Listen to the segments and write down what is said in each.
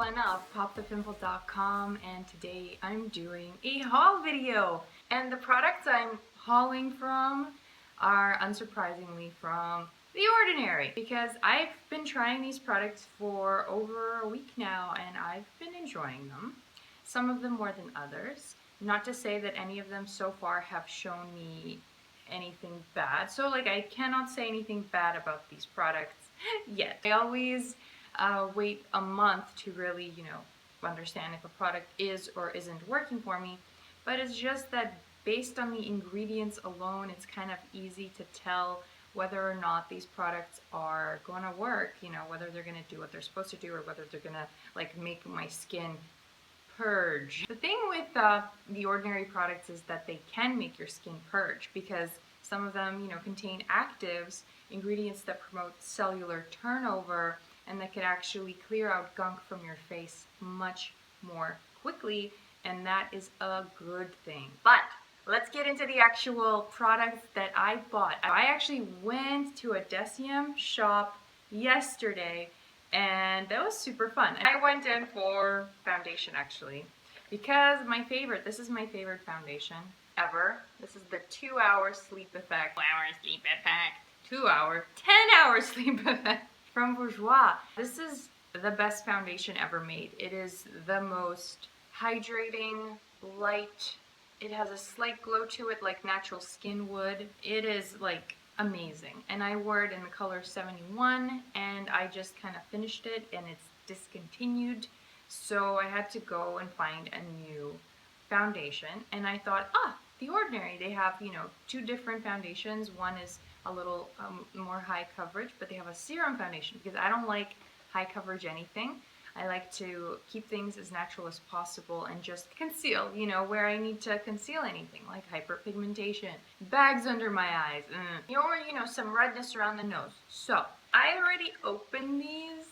Olena of popthepimple.com, and today I'm doing a haul video. And the products I'm hauling from are unsurprisingly from The Ordinary, because I've been trying these products for over a week now and I've been enjoying them. Some of them more than others. Not to say that any of them so far have shown me anything bad. So I cannot say anything bad about these products yet. I always wait a month to really, understand if a product is or isn't working for me. But it's just that based on the ingredients alone, it's kind of easy to tell whether or not these products are going to work, whether they're going to do what they're supposed to do or whether they're going to make my skin purge. The thing with the Ordinary products is that they can make your skin purge because some of them, contain actives, ingredients that promote cellular turnover and that can actually clear out gunk from your face much more quickly, and that is a good thing. But let's get into the actual products that I bought. I actually went to a Deciem shop yesterday and that was super fun. I went in for foundation actually because this is my favorite foundation ever. This is the 2 hour sleep effect. 2 hour, 10 hour sleep effect from Bourjois. This is the best foundation ever made. It is the most hydrating, light. It has a slight glow to it like natural skin would. It is amazing. And I wore it in the color 71 and I just kind of finished it and it's discontinued. So I had to go and find a new foundation and I thought, The Ordinary, they have, two different foundations. One is a little more high coverage, but they have a serum foundation because I don't like high coverage anything. I like to keep things as natural as possible and just conceal, where I need to conceal anything, like hyperpigmentation, bags under my eyes, or, some redness around the nose. So, I already opened these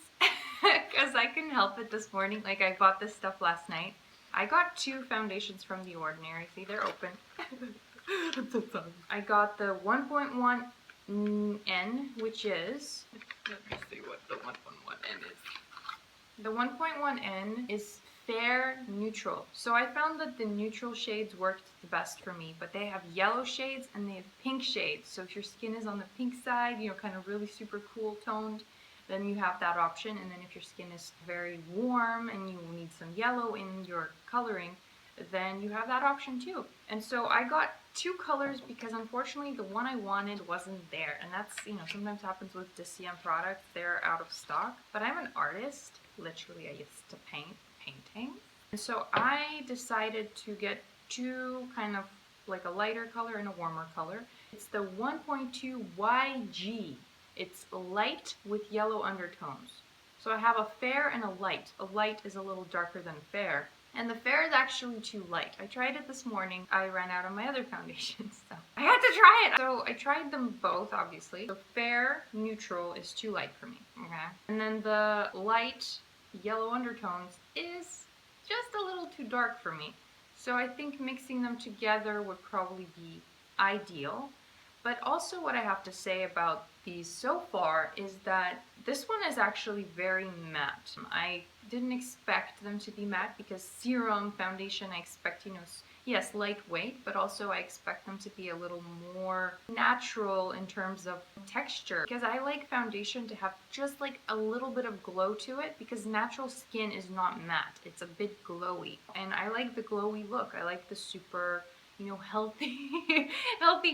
because I couldn't help it this morning. I bought this stuff last night. I got two foundations from The Ordinary. See, they're open. I'm so sorry. I got the 1.1N, which is... Let me see what the 1.1N is. The 1.1N is fair neutral. So I found that the neutral shades worked the best for me, but they have yellow shades and they have pink shades. So if your skin is on the pink side, kind of really super cool toned, then you have that option. And then if your skin is very warm and you need some yellow in your coloring, then you have that option too. And so I got two colors because unfortunately the one I wanted wasn't there. And that's, sometimes happens with Deciem products. They're out of stock. But I'm an artist. Literally, I used to paint paintings. And so I decided to get two kind of a lighter color and a warmer color. It's the 1.2 YG. It's light with yellow undertones. So I have a fair and a light. A light is a little darker than fair. And the fair is actually too light. I tried it this morning. I ran out of my other foundations, so I had to try it. So I tried them both, obviously. The fair neutral is too light for me, okay? And then the light yellow undertones is just a little too dark for me. So I think mixing them together would probably be ideal. But also what I have to say about these so far is that this one is actually very matte. I didn't expect them to be matte because serum foundation I expect, yes, lightweight, but also I expect them to be a little more natural in terms of texture. Because I like foundation to have just a little bit of glow to it because natural skin is not matte. It's a bit glowy. And I like the glowy look. I like the super... healthy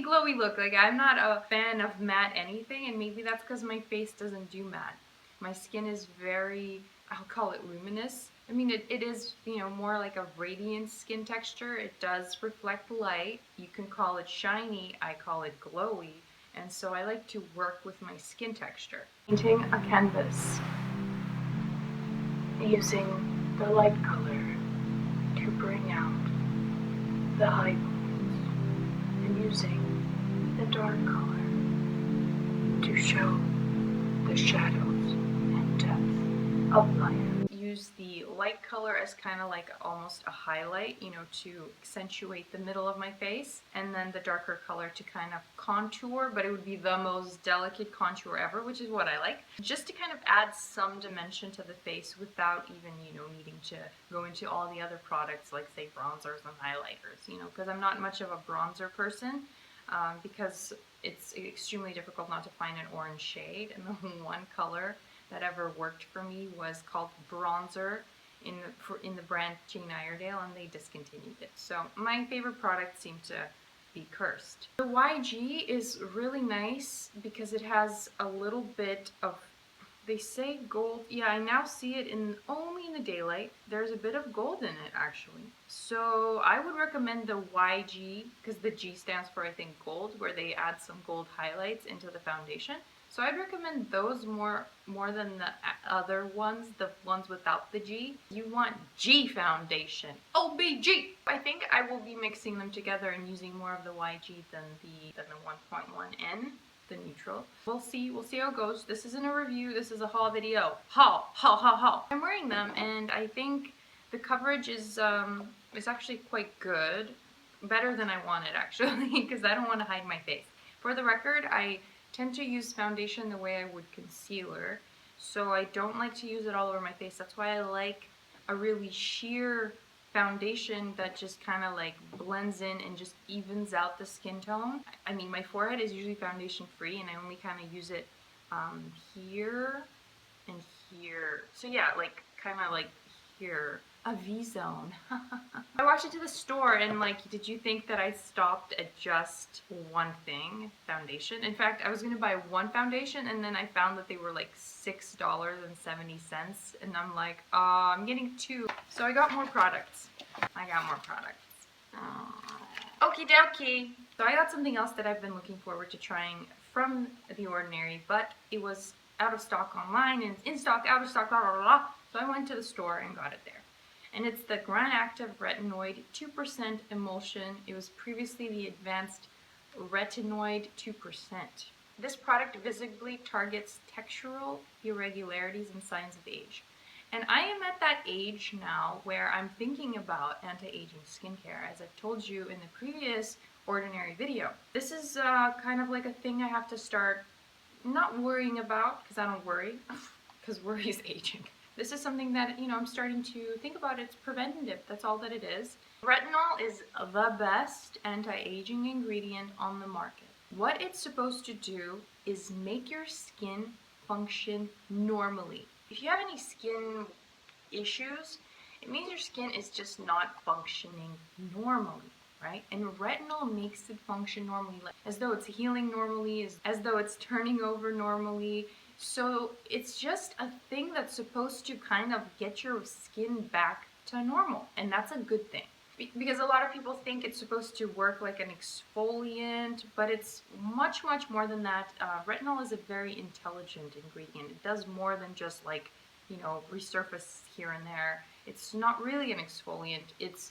glowy look. I'm not a fan of matte anything, and maybe that's because my face doesn't do matte. My skin is very, I'll call it luminous. I mean, it is, more like a radiant skin texture. It does reflect light. You can call it shiny. I call it glowy. And so I like to work with my skin texture. Painting a canvas using the light color to bring out the high points and using the dark color to show the shadows and depth of light. use the light color as kind of like almost a highlight, you know, to accentuate the middle of my face, and then the darker color to kind of contour, but it would be the most delicate contour ever, which is what I like, just to kind of add some dimension to the face without even, you know, needing to go into all the other products like, say, bronzers and highlighters, you know, because I'm not much of a bronzer person, because it's extremely difficult not to find an orange shade, and the one color that ever worked for me was called bronzer in the brand Jane Iredale, and they discontinued it. So my favorite products seem to be cursed. The YG is really nice because it has a little bit of, they say gold. Yeah, I now see it only in the daylight. There's a bit of gold in it actually. So I would recommend the YG, because the G stands for, I think, gold, where they add some gold highlights into the foundation. So I'd recommend those more than the other ones, the ones without the G. You want G foundation, OBG. I think I will be mixing them together and using more of the YG than the 1.1N, the neutral. We'll see how it goes. This isn't a review, this is a haul video. Haul. I'm wearing them, and I think the coverage is actually quite good. Better than I wanted, actually, because I don't want to hide my face. For the record, I tend to use foundation the way I would concealer, so I don't like to use it all over my face. That's why I like a really sheer foundation that just kind of like blends in and just evens out the skin tone. I mean, my forehead is usually foundation free, and I only kind of use it here and here. So yeah, like kind of like here. A V-zone. I walked into the store and, like, did you think that I stopped at just one thing? Foundation. In fact, I was gonna buy one foundation, and then I found that they were like $6.70, and I'm like, I'm getting two. So I got more products. Okie dokie. So I got something else that I've been looking forward to trying from The Ordinary, but it was out of stock online, and in stock, out of stock, blah, blah, blah. So I went to the store and got it there. And it's the Granactive Retinoid 2% emulsion. It was previously the advanced Retinoid 2%. This product visibly targets textural irregularities and signs of age. And I am at that age now where I'm thinking about anti-aging skincare, as I've told you in the previous Ordinary video. This is kind of like a thing I have to start not worrying about, because I don't worry, because worry is aging. This is something that, you know, I'm starting to think about. It's preventative. That's all that it is. Retinol is the best anti-aging ingredient on the market. What it's supposed to do is make your skin function normally. If you have any skin issues, it means your skin is just not functioning normally, right? And retinol makes it function normally, like, as though it's healing normally, as though it's turning over normally. So it's just a thing that's supposed to kind of get your skin back to normal, and that's a good thing. Because a lot of people think it's supposed to work like an exfoliant, but it's much, much more than that. Retinol is a very intelligent ingredient. It does more than just, like, you know, resurface here and there. It's not really an exfoliant. It's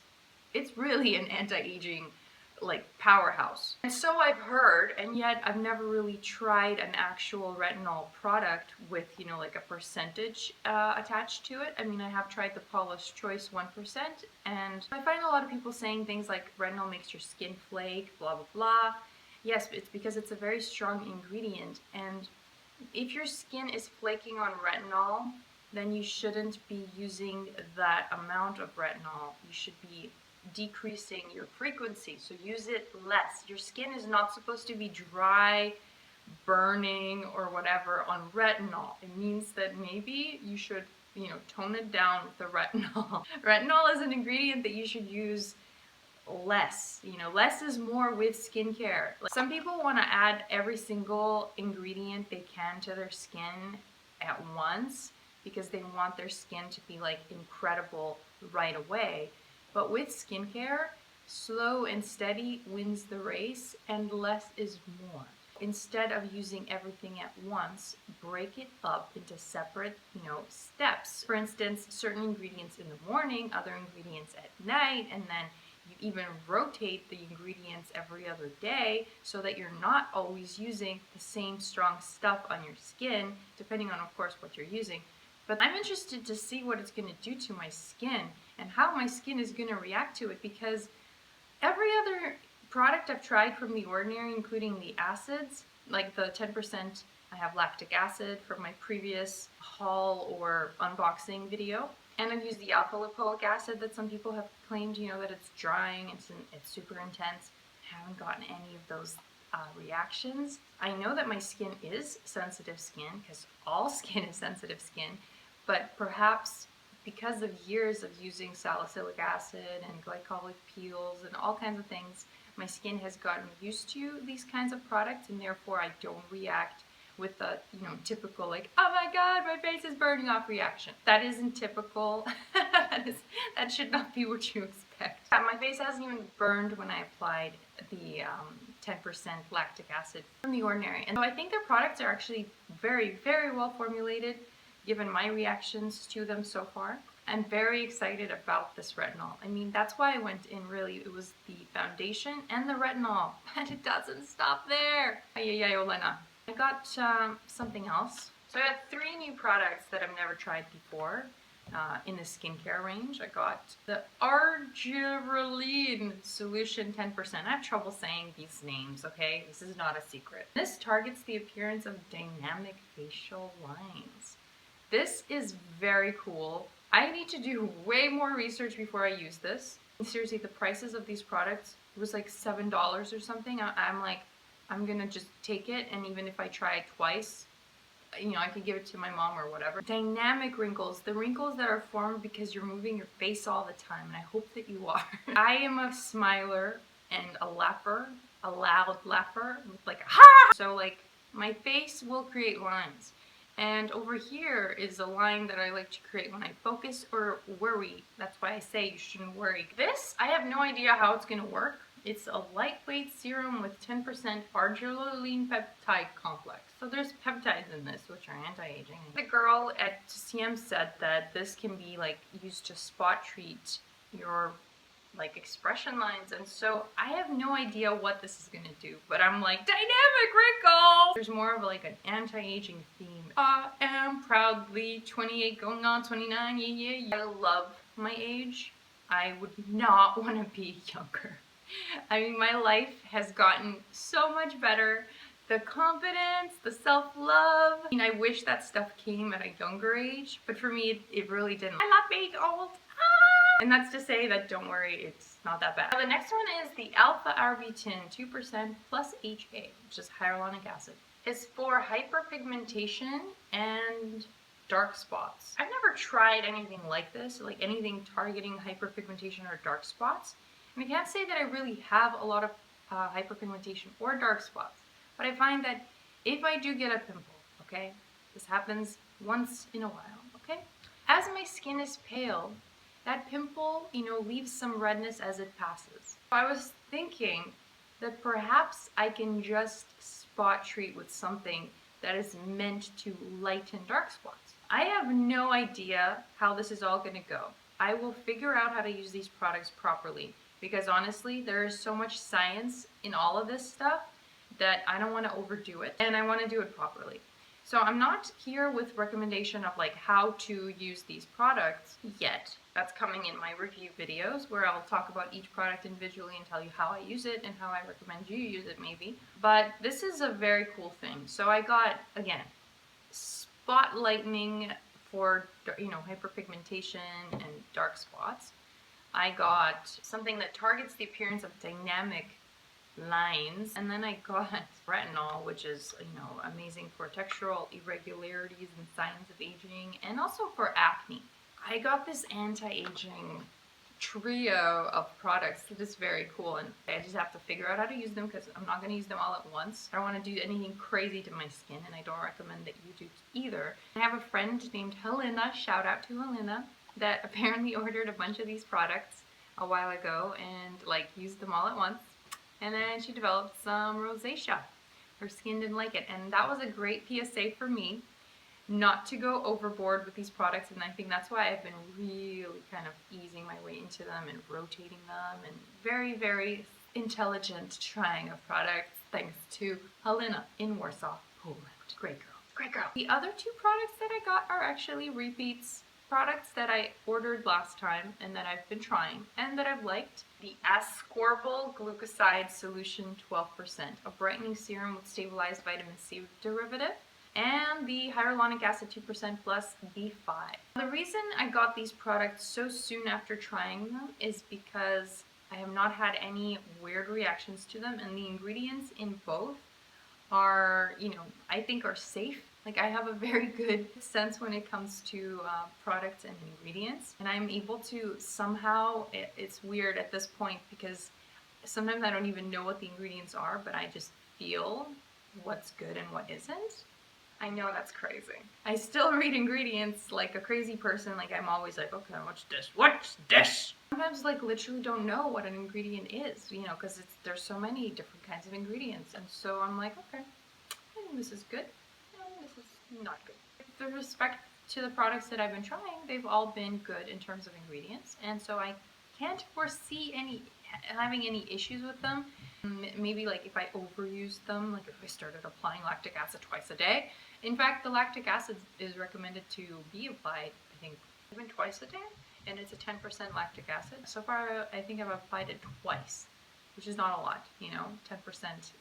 really an anti-aging, like, powerhouse. And so I've heard, and yet I've never really tried an actual retinol product with, you know, like a percentage attached to it. I mean, I have tried the Paula's Choice 1%, and I find a lot of people saying things like retinol makes your skin flake, blah, blah, blah. Yes, it's because it's a very strong ingredient, and if your skin is flaking on retinol, then you shouldn't be using that amount of retinol. You should be decreasing your frequency, so use it less. Your skin is not supposed to be dry, burning, or whatever on retinol. It means that maybe you should, you know, tone it down with the retinol. Retinol is an ingredient that you should use less. You know, less is more with skincare. Like, some people want to add every single ingredient they can to their skin at once because they want their skin to be like incredible right away. But with skincare, slow and steady wins the race, and less is more. Instead of using everything at once, break it up into separate, you know, steps. For instance, certain ingredients in the morning, other ingredients at night, and then you even rotate the ingredients every other day so that you're not always using the same strong stuff on your skin, depending on, of course, what you're using. But I'm interested to see what it's going to do to my skin and how my skin is going to react to it, because every other product I've tried from The Ordinary, including the acids, like the 10%, I have lactic acid from my previous haul or unboxing video. And I've used the alpha lipoic acid that some people have claimed, you know, that it's drying, it's super intense. I haven't gotten any of those reactions. I know that my skin is sensitive skin, because all skin is sensitive skin, but perhaps because of years of using salicylic acid and glycolic peels and all kinds of things, my skin has gotten used to these kinds of products, and therefore I don't react with the, you know, typical like, oh my god, my face is burning off reaction. That isn't typical. That should not be what you expect. My face hasn't even burned when I applied the 10% lactic acid from The Ordinary. And so I think their products are actually very, very well formulated, given my reactions to them so far. I'm very excited about this retinol. I mean, that's why I went in, really. It was the foundation and the retinol. And it doesn't stop there. Ay, Olena. I got something else. So I got 3 new products that I've never tried before in the skincare range. I got the Argireline Solution 10%. I have trouble saying these names, okay? This is not a secret. This targets the appearance of dynamic facial lines. This is very cool. I need to do way more research before I use this. Seriously, the prices of these products, it was like $7 or something. I'm like, I'm gonna just take it, and even if I try it twice, you know, I could give it to my mom or whatever. Dynamic wrinkles, the wrinkles that are formed because you're moving your face all the time, and I hope that you are. I am a smiler and a laugher, a loud laugher, with like a ha! So like, my face will create lines. And over here is a line that I like to create when I focus or worry. That's why I say you shouldn't worry. This, I have no idea how it's gonna work. It's a lightweight serum with 10% argireline peptide complex. So there's peptides in this, which are anti-aging. The girl at CM said that this can be like used to spot treat your like expression lines, and so I have no idea what this is gonna do, but I'm like, dynamic wrinkles! There's more of like an anti-aging theme. I am proudly 28 going on 29, yeah. I love my age. I would not want to be younger. I mean, my life has gotten so much better. The confidence, the self-love. I mean, I wish that stuff came at a younger age, but for me, it really didn't. I love being old. And that's to say that, don't worry, it's not that bad. Now, the next one is the Alpha Arbutin 2% plus HA, which is hyaluronic acid. It's for hyperpigmentation and dark spots. I've never tried anything like this, like anything targeting hyperpigmentation or dark spots. And I can't say that I really have a lot of hyperpigmentation or dark spots, but I find that if I do get a pimple, okay, this happens once in a while, okay? As my skin is pale, that pimple, you know, leaves some redness as it passes. I was thinking that perhaps I can just spot treat with something that is meant to lighten dark spots. I have no idea how this is all gonna go. I will figure out how to use these products properly, because honestly, there is so much science in all of this stuff that I don't want to overdo it, and I want to do it properly. So I'm not here with recommendation of like how to use these products yet. That's coming in my review videos, where I'll talk about each product individually and tell you how I use it and how I recommend you use it maybe. But this is a very cool thing. So I got, again, spot lightening for, you know, hyperpigmentation and dark spots. I got something that targets the appearance of dynamic lines, and then I got retinol, which is, you know, amazing for textural irregularities and signs of aging, and also for acne. I got this anti-aging trio of products that is very cool, and I just have to figure out how to use them, because I'm not going to use them all at once. I don't want to do anything crazy to my skin, and I don't recommend that you do either. I have a friend named Olena, shout out to Olena, that apparently ordered a bunch of these products a while ago and like used them all at once, and then she developed some rosacea. Her skin didn't like it, and that was a great PSA for me not to go overboard with these products, and I think that's why I've been really kind of easing my way into them and rotating them, and very, very intelligent trying of products thanks to Olena in Warsaw, Poland. Great girl. Great girl. The other two products that I got are actually repeats. Products that I ordered last time and that I've been trying and that I've liked. The Ascorbyl Glucoside Solution 12%, a brightening serum with stabilized vitamin C derivative, and the hyaluronic acid 2% plus B5. The reason I got these products so soon after trying them is because I have not had any weird reactions to them, and the ingredients in both are, I think are safe. Like, I have a very good sense when it comes to products and ingredients, and I'm able to somehow, it's weird at this point because sometimes I don't even know what the ingredients are, but I just feel what's good and what isn't. I know that's crazy. I still read ingredients like a crazy person. Like, I'm always like, okay, what's this? What's this? Sometimes, like, literally don't know what an ingredient is, because there's so many different kinds of ingredients. And so I'm like, okay, I think this is good. And this is not good. With respect to the products that I've been trying, they've all been good in terms of ingredients. And so I can't foresee having any issues with them. Maybe like if I overuse them, like if I started applying lactic acid twice a day. In fact, the lactic acid is recommended to be applied, I think, even twice a day, and it's a 10% lactic acid. So far, I think I've applied it twice, which is not a lot, 10%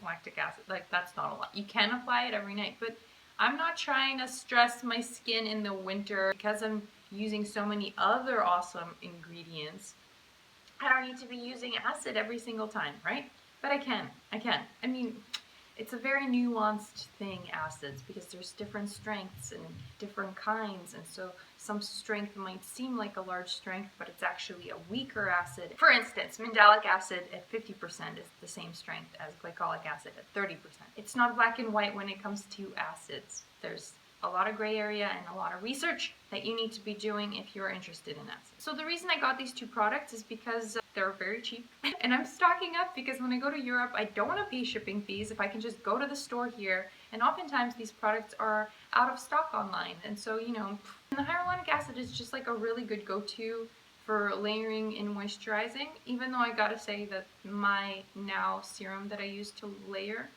lactic acid, like that's not a lot. You can apply it every night, but I'm not trying to stress my skin in the winter because I'm using so many other awesome ingredients. I don't need to be using acid every single time, right? But I can. I mean, it's a very nuanced thing, acids, because there's different strengths and different kinds, and so some strength might seem like a large strength, but it's actually a weaker acid. For instance, mandelic acid at 50% is the same strength as glycolic acid at 30%. It's not black and white when it comes to acids. There's a lot of gray area and a lot of research that you need to be doing if you're interested in acids. So the reason I got these two products is because they're very cheap and I'm stocking up because when I go to Europe, I don't want to pay shipping fees if I can just go to the store here, and oftentimes these products are out of stock online. And so, and the hyaluronic acid is just like a really good go-to for layering and moisturizing, even though I gotta say that my now serum that I use to layer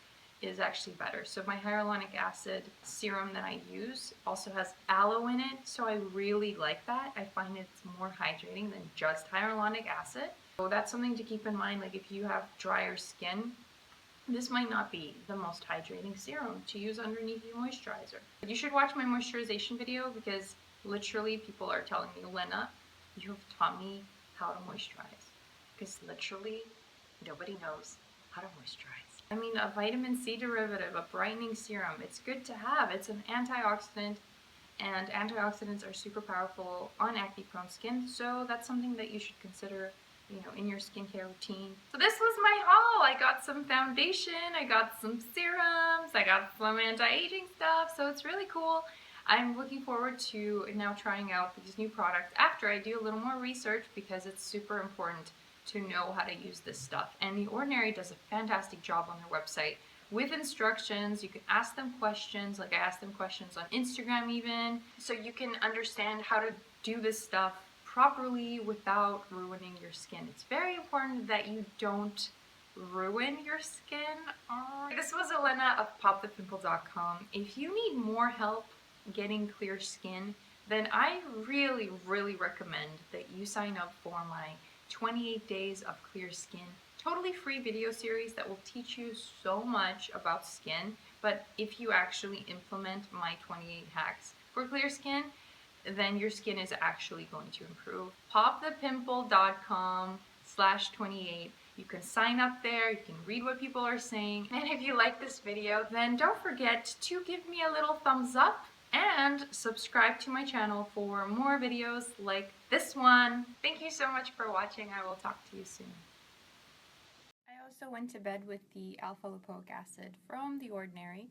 is actually better. So my hyaluronic acid serum that I use also has aloe in it, so I really like that. I find it's more hydrating than just hyaluronic acid. So that's something to keep in mind, like if you have drier skin, this might not be the most hydrating serum to use underneath your moisturizer. But you should watch my moisturization video because literally people are telling me, Olena, you have taught me how to moisturize. Because literally nobody knows how to moisturize. I mean, a vitamin C derivative, a brightening serum, it's good to have. It's an antioxidant, and antioxidants are super powerful on acne-prone skin, so that's something that you should consider, in your skincare routine. So this was my haul. I got some foundation, I got some serums, I got some anti-aging stuff, so it's really cool. I'm looking forward to now trying out these new products after I do a little more research because it's super important to know how to use this stuff. And The Ordinary does a fantastic job on their website with instructions. You can ask them questions, like I asked them questions on Instagram even, so you can understand how to do this stuff properly without ruining your skin. It's very important that you don't ruin your skin. This was Olena of popthepimple.com. If you need more help getting clear skin, then I really, really recommend that you sign up for my 28 Days of Clear Skin, totally free video series that will teach you so much about skin. But if you actually implement my 28 hacks for clear skin, then your skin is actually going to improve. popthepimple.com/28. You can sign up there, you can read what people are saying. And if you like this video, then don't forget to give me a little thumbs up and subscribe to my channel for more videos like this one. Thank you so much for watching. I will talk to you soon. I also went to bed with the alpha lipoic acid from The Ordinary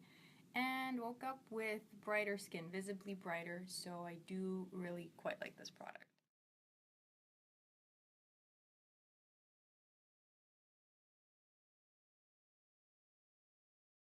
and woke up with brighter skin, visibly brighter, so I do really quite like this product.